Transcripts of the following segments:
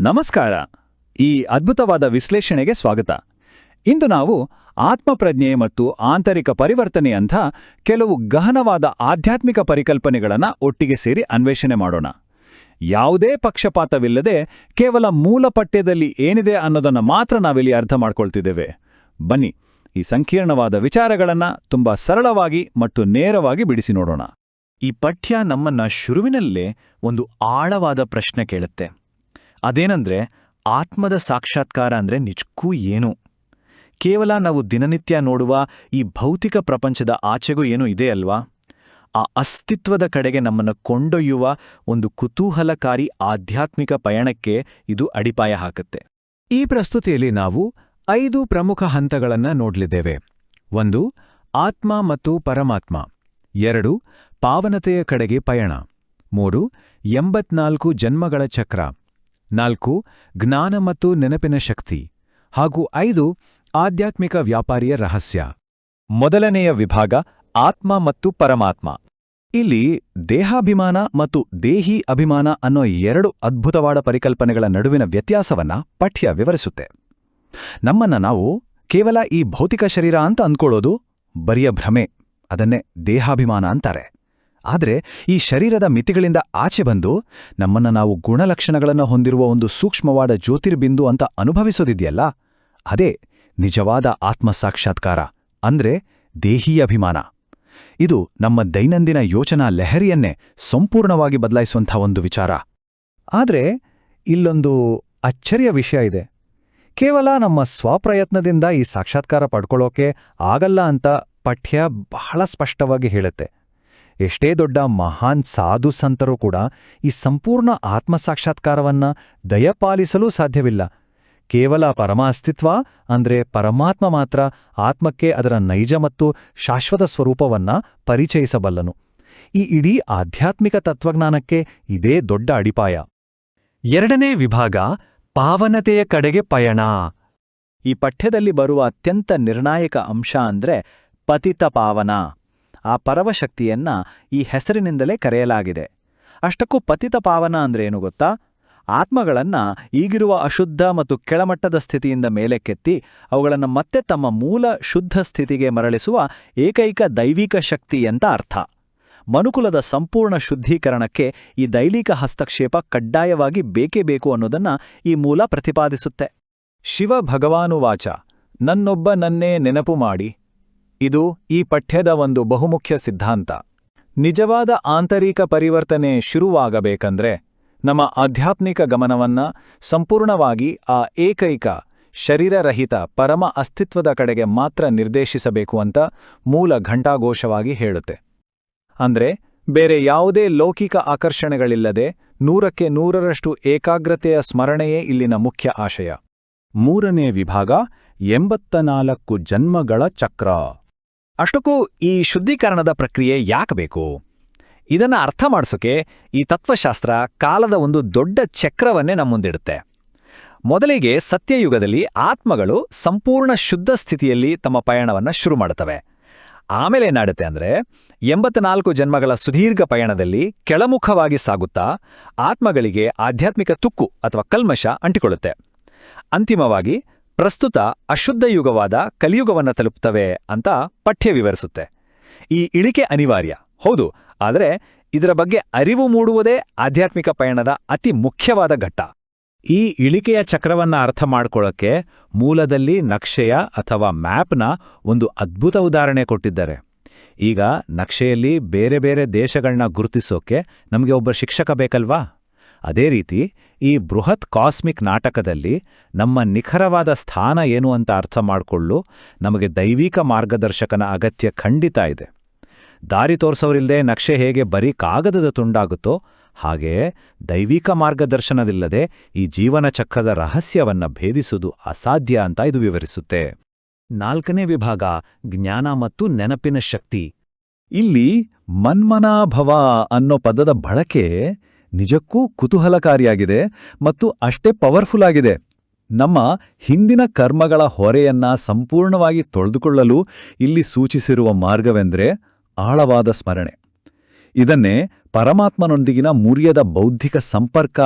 ನಮಸ್ಕಾರ. ಈ ಅದ್ಭುತವಾದ ವಿಶ್ಲೇಷಣೆಗೆ ಸ್ವಾಗತ. ಇಂದು ನಾವು ಆತ್ಮಪ್ರಜ್ಞೆ ಮತ್ತು ಆಂತರಿಕ ಪರಿವರ್ತನೆ ಅಂಥ ಕೆಲವು ಗಹನವಾದ ಆಧ್ಯಾತ್ಮಿಕ ಪರಿಕಲ್ಪನೆಗಳನ್ನು ಒಟ್ಟಿಗೆ ಸೇರಿ ಅನ್ವೇಷಣೆ ಮಾಡೋಣ. ಯಾವುದೇ ಪಕ್ಷಪಾತವಿಲ್ಲದೆ ಕೇವಲ ಮೂಲ ಪಠ್ಯದಲ್ಲಿ ಏನಿದೆ ಅನ್ನೋದನ್ನು ಮಾತ್ರ ನಾವಿಲ್ಲಿ ಅರ್ಥ ಮಾಡ್ಕೊಳ್ತಿದ್ದೇವೆ. ಬನ್ನಿ, ಈ ಸಂಕೀರ್ಣವಾದ ವಿಚಾರಗಳನ್ನು ತುಂಬ ಸರಳವಾಗಿ ಮತ್ತು ನೇರವಾಗಿ ಬಿಡಿಸಿ ನೋಡೋಣ. ಈ ಪಠ್ಯ ನಮ್ಮನ್ನ ಶುರುವಿನಲ್ಲೇ ಒಂದು ಆಳವಾದ ಪ್ರಶ್ನೆ ಕೇಳುತ್ತೆ. ಅದೇನಂದ್ರೆ, ಆತ್ಮದ ಸಾಕ್ಷಾತ್ಕಾರ ಅಂದ್ರೆ ನಿಜಕ್ಕೂ ಏನು? ಕೇವಲ ನಾವು ದಿನನಿತ್ಯ ನೋಡುವ ಈ ಭೌತಿಕ ಪ್ರಪಂಚದ ಆಚೆಗೂ ಏನೂ ಇದೆ ಅಲ್ವಾ? ಆ ಅಸ್ತಿತ್ವದ ಕಡೆಗೆ ನಮ್ಮನ್ನು ಕೊಂಡೊಯ್ಯುವ ಒಂದು ಕುತೂಹಲಕಾರಿ ಆಧ್ಯಾತ್ಮಿಕ ಪಯಣಕ್ಕೆ ಇದು ಅಡಿಪಾಯ ಹಾಕುತ್ತೆ. ಈ ಪ್ರಸ್ತುತಿಯಲ್ಲಿ ನಾವು 5 ಪ್ರಮುಖ ಹಂತಗಳನ್ನು ನೋಡಲಿದ್ದೇವೆ. 1. ಆತ್ಮ ಮತ್ತು ಪರಮಾತ್ಮ. 2. ಪಾವನತೆಯ ಕಡೆಗೆ ಪಯಣ. 3. 84 ಜನ್ಮಗಳ ಚಕ್ರ. 4. ಜ್ಞಾನ ಮತ್ತು ನೆನಪಿನ ಶಕ್ತಿ. ಹಾಗೂ 5. ಆಧ್ಯಾತ್ಮಿಕ ವ್ಯಾಪಾರಿಯ ರಹಸ್ಯ. ಮೊದಲನೆಯ ವಿಭಾಗ, ಆತ್ಮ ಮತ್ತು ಪರಮಾತ್ಮ. ಇಲ್ಲಿ ದೇಹಾಭಿಮಾನ ಮತ್ತು ದೇಹಿ ಅಭಿಮಾನ ಅನ್ನೋ 2 ಅದ್ಭುತವಾದ ಪರಿಕಲ್ಪನೆಗಳ ನಡುವಿನ ವ್ಯತ್ಯಾಸವನ್ನ ಪಠ್ಯ ವಿವರಿಸುತ್ತೆ. ನಮ್ಮನ್ನ ನಾವು ಕೇವಲ ಈ ಭೌತಿಕ ಶರೀರ ಅಂತ ಅಂದ್ಕೊಳ್ಳೋದು ಬರಿಯ ಭ್ರಮೆ. ಅದನ್ನೇ ದೇಹಾಭಿಮಾನ ಅಂತಾರೆ. ಆದರೆ ಈ ಶರೀರದ ಮಿತಿಗಳಿಂದ ಆಚೆ ಬಂದು ನಮ್ಮನ್ನ ನಾವು ಗುಣಲಕ್ಷಣಗಳನ್ನು ಹೊಂದಿರುವ ಒಂದು ಸೂಕ್ಷ್ಮವಾದ ಜ್ಯೋತಿರ್ಬಿಂದು ಅಂತ ಅನುಭವಿಸೋದಿದೆಯಲ್ಲ, ಅದೇ ನಿಜವಾದ ಆತ್ಮಸಾಕ್ಷಾತ್ಕಾರ, ಅಂದ್ರೆ ದೇಹಿ ಅಭಿಮಾನ. ಇದು ನಮ್ಮ ದೈನಂದಿನ ಯೋಚನಾ ಲಹರಿಯನ್ನೇ ಸಂಪೂರ್ಣವಾಗಿ ಬದಲಾಯಿಸುವಂಥ ಒಂದು ವಿಚಾರ. ಆದರೆ ಇಲ್ಲೊಂದು ಅಚ್ಚರಿಯ ವಿಷಯ ಇದೆ. ಕೇವಲ ನಮ್ಮ ಸ್ವಪ್ರಯತ್ನದಿಂದ ಈ ಸಾಕ್ಷಾತ್ಕಾರ ಪಡ್ಕೊಳ್ಳೋಕೆ ಆಗಲ್ಲ ಅಂತ ಪಠ್ಯ ಬಹಳ ಸ್ಪಷ್ಟವಾಗಿ ಹೇಳುತ್ತೆ. ಎಷ್ಟೇ ದೊಡ್ಡ ಮಹಾನ್ ಸಾಧು ಸಂತರೂ ಕೂಡ ಈ ಸಂಪೂರ್ಣ ಆತ್ಮಸಾಕ್ಷಾತ್ಕಾರವನ್ನ ದಯಪಾಲಿಸಲೂ ಸಾಧ್ಯವಿಲ್ಲ. ಕೇವಲ ಪರಮ ಅಸ್ತಿತ್ವ ಅಂದ್ರೆ ಪರಮಾತ್ಮ ಮಾತ್ರ ಆತ್ಮಕ್ಕೆ ಅದರ ನೈಜ ಮತ್ತು ಶಾಶ್ವತ ಸ್ವರೂಪವನ್ನ ಪರಿಚಯಿಸಬಲ್ಲನು. ಈ ಇಡೀ ಆಧ್ಯಾತ್ಮಿಕ ತತ್ವಜ್ಞಾನಕ್ಕೆ ಇದೇ ದೊಡ್ಡ ಅಡಿಪಾಯ. 2ನೇ ವಿಭಾಗ, ಪಾವನತೆಯ ಕಡೆಗೆ ಪಯಣ. ಈ ಪಠ್ಯದಲ್ಲಿ ಬರುವ ಅತ್ಯಂತ ನಿರ್ಣಾಯಕ ಅಂಶ ಅಂದ್ರೆ ಪತಿತ ಪಾವನ. ಆ ಪರವಶಕ್ತಿಯನ್ನ ಈ ಹೆಸರಿನಿಂದಲೇ ಕರೆಯಲಾಗಿದೆ. ಅಷ್ಟಕ್ಕೂ ಪತಿತ ಪಾವನ ಅಂದ್ರೆ ಏನು ಗೊತ್ತಾ? ಆತ್ಮಗಳನ್ನ ಈಗಿರುವ ಅಶುದ್ಧ ಮತ್ತು ಕೆಳಮಟ್ಟದ ಸ್ಥಿತಿಯಿಂದ ಮೇಲೆಕ್ಕೆತ್ತಿ ಅವುಗಳನ್ನು ಮತ್ತೆ ತಮ್ಮ ಮೂಲ ಶುದ್ಧ ಸ್ಥಿತಿಗೆ ಮರಳಿಸುವ ಏಕೈಕ ದೈವಿಕ ಶಕ್ತಿ ಅಂತ ಅರ್ಥ. ಮನುಕುಲದ ಸಂಪೂರ್ಣ ಶುದ್ಧೀಕರಣಕ್ಕೆ ಈ ದೈವಿಕ ಹಸ್ತಕ್ಷೇಪ ಕಡ್ಡಾಯವಾಗಿ ಬೇಕೇ ಬೇಕು ಅನ್ನೋದನ್ನ ಈ ಮೂಲ ಪ್ರತಿಪಾದಿಸುತ್ತೆ. ಶಿವ ಭಗವಾನುವಾಚ ನನ್ನೊಬ್ಬ ನನ್ನೇ ನೆನಪು ಮಾಡಿ. ಇದು ಈ ಪಠ್ಯದ ಒಂದು ಬಹುಮುಖ್ಯ ಸಿದ್ಧಾಂತ. ನಿಜವಾದ ಆಂತರಿಕ ಪರಿವರ್ತನೆ ಶುರುವಾಗಬೇಕಂದ್ರೆ ನಮ್ಮ ಆಧ್ಯಾತ್ಮಿಕ ಗಮನವನ್ನ ಸಂಪೂರ್ಣವಾಗಿ ಆ ಏಕೈಕ ಶರೀರರಹಿತ ಪರಮ ಅಸ್ತಿತ್ವದ ಕಡೆಗೆ ಮಾತ್ರ ನಿರ್ದೇಶಿಸಬೇಕು ಅಂತ ಮೂಲ ಘಂಟಾಘೋಷವಾಗಿ ಹೇಳುತ್ತೆ. ಅಂದ್ರೆ ಬೇರೆ ಯಾವುದೇ ಲೌಕಿಕ ಆಕರ್ಷಣೆಗಳಿಲ್ಲದೆ 100ಕ್ಕೆ 100ರಷ್ಟು ಏಕಾಗ್ರತೆಯ ಸ್ಮರಣೆಯೇ ಇಲ್ಲಿನ ಮುಖ್ಯ ಆಶಯ. 3ನೇ ವಿಭಾಗ, 84 ಜನ್ಮಗಳ ಚಕ್ರ. ಅಷ್ಟಕ್ಕೂ ಈ ಶುದ್ಧೀಕರಣದ ಪ್ರಕ್ರಿಯೆ ಯಾಕೆ ಬೇಕು? ಇದನ್ನ ಅರ್ಥ ಮಾಡಿಸೋಕೆ ಈ ತತ್ವಶಾಸ್ತ್ರ ಕಾಲದ ಒಂದು ದೊಡ್ಡ ಚಕ್ರವನ್ನೇ ನಮ್ಮುಂದಿಡುತ್ತೆ. ಮೊದಲಿಗೆ ಸತ್ಯಯುಗದಲ್ಲಿ ಆತ್ಮಗಳು ಸಂಪೂರ್ಣ ಶುದ್ಧ ಸ್ಥಿತಿಯಲ್ಲಿ ತಮ್ಮ ಪಯಣವನ್ನು ಶುರು ಮಾಡುತ್ತವೆ. ಆಮೇಲೆ ಏನಾಡುತ್ತೆ ಅಂದ್ರೆ 84 ಜನ್ಮಗಳ ಸುದೀರ್ಘ ಪಯಣದಲ್ಲಿ ಕೆಳಮುಖವಾಗಿ ಸಾಗುತ್ತಾ ಆತ್ಮಗಳಿಗೆ ಆಧ್ಯಾತ್ಮಿಕ ತುಕ್ಕು ಅಥವಾ ಕಲ್ಮಶ ಅಂಟಿಕೊಳ್ಳುತ್ತೆ. ಅಂತಿಮವಾಗಿ ಪ್ರಸ್ತುತ ಅಶುದ್ಧ ಯುಗವಾದ ಕಲಿಯುಗವನ್ನು ತಲುಪ್ತವೆ ಅಂತ ಪಠ್ಯ ವಿವರಿಸುತ್ತೆ. ಈ ಇಳಿಕೆ ಅನಿವಾರ್ಯ, ಹೌದು, ಆದರೆ ಇದರ ಬಗ್ಗೆ ಅರಿವು ಮೂಡುವುದೇ ಆಧ್ಯಾತ್ಮಿಕ ಪಯಣದ ಅತಿ ಮುಖ್ಯವಾದ ಘಟ್ಟ. ಈ ಇಳಿಕೆಯ ಚಕ್ರವನ್ನ ಅರ್ಥ ಮಾಡ್ಕೊಳ್ಳೋಕ್ಕೆ ಮೂಲದಲ್ಲಿ ನಕ್ಷೆಯ ಅಥವಾ ಮ್ಯಾಪ್ನ ಒಂದು ಅದ್ಭುತ ಉದಾಹರಣೆ ಕೊಟ್ಟಿದ್ದಾರೆ. ಈಗ ನಕ್ಷೆಯಲ್ಲಿ ಬೇರೆ ಬೇರೆ ದೇಶಗಳನ್ನ ಗುರುತಿಸೋಕೆ ನಮಗೆ ಒಬ್ಬ ಶಿಕ್ಷಕ ಬೇಕಲ್ವಾ? ಅದೇ ರೀತಿ ಈ ಬೃಹತ್ ಕಾಸ್ಮಿಕ್ ನಾಟಕದಲ್ಲಿ ನಮ್ಮ ನಿಖರವಾದ ಸ್ಥಾನ ಏನು ಅಂತ ಅರ್ಥ ಮಾಡಿಕೊಳ್ಳು ನಮಗೆ ದೈವಿಕ ಮಾರ್ಗದರ್ಶಕನ ಅಗತ್ಯ ಖಂಡಿತ ಇದೆ. ದಾರಿ ತೋರಿಸೋರಿಲ್ಲದೆ ನಕ್ಷೆ ಹೇಗೆ ಬರೀ ಕಾಗದದ ತುಂಡಾಗುತ್ತೋ ಹಾಗೆಯೇ ದೈವಿಕ ಮಾರ್ಗದರ್ಶನದಿಲ್ಲದೆ ಈ ಜೀವನ ಚಕ್ರದ ರಹಸ್ಯವನ್ನ ಭೇದಿಸುವುದು ಅಸಾಧ್ಯ ಅಂತ ಇದು ವಿವರಿಸುತ್ತೆ. 4ನೇ ವಿಭಾಗ, ಜ್ಞಾನ ಮತ್ತು ನೆನಪಿನ ಶಕ್ತಿ. ಇಲ್ಲಿ ಮನ್ಮನಾಭವ ಅನ್ನೋ ಪದದ ಬಳಕೆ ನಿಜಕ್ಕೂ ಕುತೂಹಲಕಾರಿಯಾಗಿದೆ ಮತ್ತು ಅಷ್ಟೇ ಪವರ್ಫುಲ್ ಆಗಿದೆ. ನಮ್ಮ ಹಿಂದಿನ ಕರ್ಮಗಳ ಹೊರೆಯನ್ನ ಸಂಪೂರ್ಣವಾಗಿ ತೊಳೆದುಕೊಳ್ಳಲು ಇಲ್ಲಿ ಸೂಚಿಸಿರುವ ಮಾರ್ಗವೆಂದರೆ ಆಳವಾದ ಸ್ಮರಣೆ. ಇದನ್ನೇ ಪರಮಾತ್ಮನೊಂದಿಗಿನ ಮುರಿಯದ ಬೌದ್ಧಿಕ ಸಂಪರ್ಕ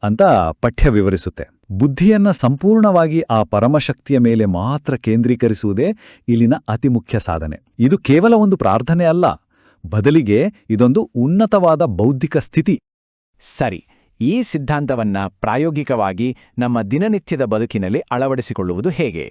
ಅಂತ ಪಠ್ಯ ವಿವರಿಸುತ್ತೆ. ಬುದ್ಧಿಯನ್ನ ಸಂಪೂರ್ಣವಾಗಿ ಆ ಪರಮಶಕ್ತಿಯ ಮೇಲೆ ಮಾತ್ರ ಕೇಂದ್ರೀಕರಿಸುವುದೇ ಇಲ್ಲಿನ ಅತಿ ಮುಖ್ಯ ಸಾಧನೆ. ಇದು ಕೇವಲ ಒಂದು ಪ್ರಾರ್ಥನೆ ಅಲ್ಲ, ಬದಲಿಗೆ ಇದೊಂದು ಉನ್ನತವಾದ ಬೌದ್ಧಿಕ ಸ್ಥಿತಿ. ಸರಿ, ಈ ಸಿದ್ಧಾಂತವನ್ನ ಪ್ರಾಯೋಗಿಕವಾಗಿ ನಮ್ಮ ದಿನನಿತ್ಯದ ಬದುಕಿನಲ್ಲಿ ಅಳವಡಿಸಿಕೊಳ್ಳುವುದು ಹೇಗೆ?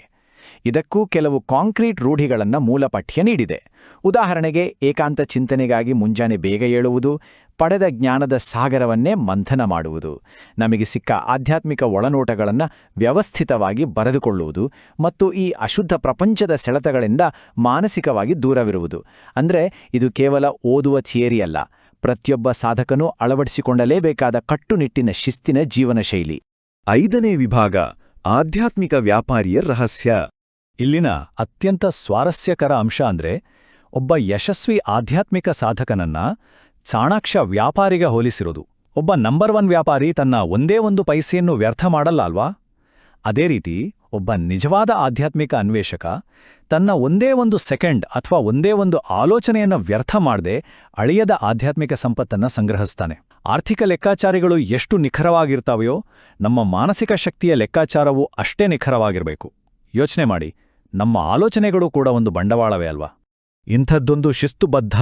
ಇದಕ್ಕೂ ಕೆಲವು ಕಾಂಕ್ರೀಟ್ ರೂಢಿಗಳನ್ನು ಮೂಲಪಠ್ಯ ನೀಡಿದೆ. ಉದಾಹರಣೆಗೆ, ಏಕಾಂತ ಚಿಂತನೆಗಾಗಿ ಮುಂಜಾನೆ ಬೇಗ ಏಳುವುದು, ಪಡೆದ ಜ್ಞಾನದ ಸಾಗರವನ್ನೇ ಮಂಥನ ಮಾಡುವುದು, ನಮಗೆ ಸಿಕ್ಕ ಆಧ್ಯಾತ್ಮಿಕ ಒಳನೋಟಗಳನ್ನು ವ್ಯವಸ್ಥಿತವಾಗಿ ಬರೆದುಕೊಳ್ಳುವುದು ಮತ್ತು ಈ ಅಶುದ್ಧ ಪ್ರಪಂಚದ ಸೆಳೆತಗಳಿಂದ ಮಾನಸಿಕವಾಗಿ ದೂರವಿರುವುದು. ಅಂದರೆ ಇದು ಕೇವಲ ಓದುವ ಥಿಯರಿಯಲ್ಲ, ಪ್ರತಿಯೊಬ್ಬ ಸಾಧಕನೂ ಅಳವಡಿಸಿಕೊಂಡಲೇಬೇಕಾದ ಕಟ್ಟುನಿಟ್ಟಿನ ಶಿಸ್ತಿನ ಜೀವನ ಶೈಲಿ. 5ನೇ ವಿಭಾಗ, ಆಧ್ಯಾತ್ಮಿಕ ವ್ಯಾಪಾರಿಯ ರಹಸ್ಯ. ಇಲ್ಲಿನ ಅತ್ಯಂತ ಸ್ವಾರಸ್ಯಕರ ಅಂಶ ಅಂದ್ರೆ, ಒಬ್ಬ ಯಶಸ್ವಿ ಆಧ್ಯಾತ್ಮಿಕ ಸಾಧಕನನ್ನ ಚಾಣಾಕ್ಷ ವ್ಯಾಪಾರಿಗೆ ಹೋಲಿಸಿರೋದು. ಒಬ್ಬ ನಂಬರ್ 1 ವ್ಯಾಪಾರಿ ತನ್ನ ಒಂದೇ ಒಂದು ಪೈಸೆಯನ್ನು ವ್ಯರ್ಥ ಮಾಡಲ್ಲ ಅಲ್ವಾ? ಅದೇ ರೀತಿ ಒಬ್ಬ ನಿಜವಾದ ಆಧ್ಯಾತ್ಮಿಕ ಅನ್ವೇಷಕ ತನ್ನ ಒಂದೇ ಒಂದು ಸೆಕೆಂಡ್ ಅಥವಾ ಒಂದೇ ಒಂದು ಆಲೋಚನೆಯನ್ನ ವ್ಯರ್ಥ ಮಾಡದೆ ಅಳಿಯದ ಆಧ್ಯಾತ್ಮಿಕ ಸಂಪತ್ತನ್ನ ಸಂಗ್ರಹಿಸ್ತಾನೆ. ಆರ್ಥಿಕ ಲೆಕ್ಕಾಚಾರಗಳು ಎಷ್ಟು ನಿಖರವಾಗಿರ್ತಾವೆಯೋ, ನಮ್ಮ ಮಾನಸಿಕ ಶಕ್ತಿಯ ಲೆಕ್ಕಾಚಾರವೂ ಅಷ್ಟೇ ನಿಖರವಾಗಿರಬೇಕು. ಯೋಚನೆ ಮಾಡಿ, ನಮ್ಮ ಆಲೋಚನೆಗಳು ಕೂಡ ಒಂದು ಬಂಡವಾಳವೇ ಅಲ್ವಾ? ಇಂಥದ್ದೊಂದು ಶಿಸ್ತುಬದ್ಧ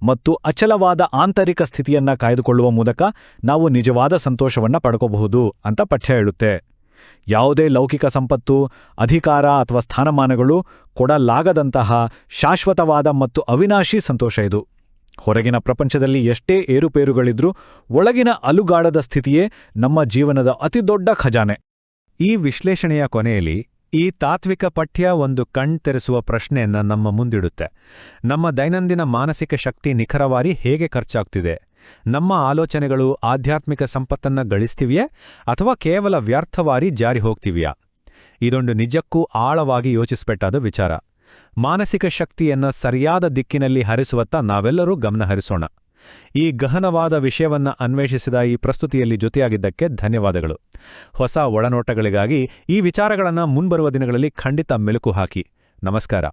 ಮತ್ತು ಅಚಲವಾದ ಆಂತರಿಕ ಸ್ಥಿತಿಯನ್ನ ಕಾಯ್ದುಕೊಳ್ಳುವ ಮೂಲಕ ನಾವು ನಿಜವಾದ ಸಂತೋಷವನ್ನ ಪಡ್ಕೋಬಹುದು ಅಂತ ಪಠ್ಯ ಹೇಳುತ್ತೆ. ಯಾವುದೇ ಲೌಕಿಕ ಸಂಪತ್ತು, ಅಧಿಕಾರ ಅಥವಾ ಸ್ಥಾನಮಾನಗಳು ಕೊಡಲಾಗದಂತಹ ಶಾಶ್ವತವಾದ ಮತ್ತು ಅವಿನಾಶಿ ಸಂತೋಷ ಇದು. ಹೊರಗಿನ ಪ್ರಪಂಚದಲ್ಲಿ ಎಷ್ಟೇ ಏರುಪೇರುಗಳಿದ್ರೂ ಒಳಗಿನ ಅಲುಗಾಡದ ಸ್ಥಿತಿಯೇ ನಮ್ಮ ಜೀವನದ ಅತಿದೊಡ್ಡ ಖಜಾನೆ. ಈ ವಿಶ್ಲೇಷಣೆಯ ಕೊನೆಯಲ್ಲಿ ಈ ತಾತ್ವಿಕ ಪಠ್ಯ ಒಂದು ಕಣ್ತೆರೆಸುವ ಪ್ರಶ್ನೆಯನ್ನ ನಮ್ಮ ಮುಂದಿಡುತ್ತೆ. ನಮ್ಮ ದೈನಂದಿನ ಮಾನಸಿಕ ಶಕ್ತಿ ನಿಖರವಾಗಿ ಹೇಗೆ ಖರ್ಚಾಗ್ತಿದೆ? ನಮ್ಮ ಆಲೋಚನೆಗಳು ಆಧ್ಯಾತ್ಮಿಕ ಸಂಪತ್ತನ್ನ ಗಳಿಸ್ತಿವೆಯೇ ಅಥವಾ ಕೇವಲ ವ್ಯರ್ಥವಾಗಿ ಜಾರಿ ಹೋಗ್ತಿವೆಯಾ? ಇದೊಂದು ನಿಜಕ್ಕೂ ಆಳವಾಗಿ ಯೋಚಿಸಬೇಕಾದ ವಿಚಾರ. ಮಾನಸಿಕ ಶಕ್ತಿಯನ್ನ ಸರಿಯಾದ ದಿಕ್ಕಿನಲ್ಲಿ ಹರಿಸುವತ್ತ ನಾವೆಲ್ಲರೂ ಗಮನ ಹರಿಸೋಣ. ಈ ಗಹನವಾದ ವಿಷಯವನ್ನ ಅನ್ವೇಷಿಸಿದ ಈ ಪ್ರಸ್ತುತಿಯಲ್ಲಿ ಜೊತೆಯಾಗಿದ್ದಕ್ಕೆ ಧನ್ಯವಾದಗಳು. ಹೊಸ ಒಳನೋಟಗಳಿಗಾಗಿ ಈ ವಿಚಾರಗಳನ್ನು ಮುಂಬರುವ ದಿನಗಳಲ್ಲಿ ಖಂಡಿತ ಮೆಲುಕು ಹಾಕಿ. ನಮಸ್ಕಾರ.